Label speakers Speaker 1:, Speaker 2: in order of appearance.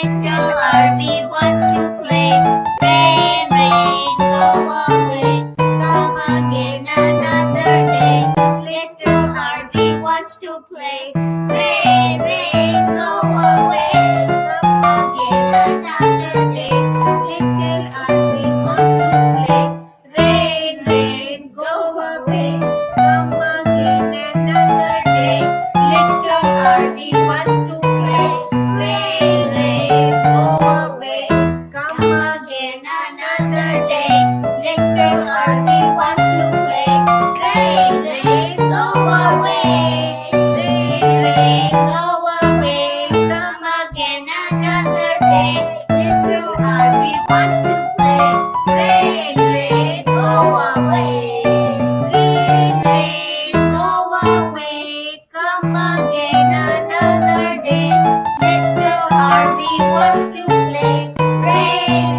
Speaker 1: Little Harvey wants to play. Rain, rain, go away. Come again another day. Little Harvey wants to play. Rain, rain, go away. Come again another day. Little Harvey wants to play. Rain, rain, go away. Come again another day. Little Harvey wants to play. Rain, rain, go away. Come again another day. Little Harvey wants to play. Rain, rain, go away. Rain, rain, go away. Come again another day. Little Harvey wants to play. Rain, rain, go away. Rain, rain, go away. Come again another day. Little Harvey wants to play. Rain,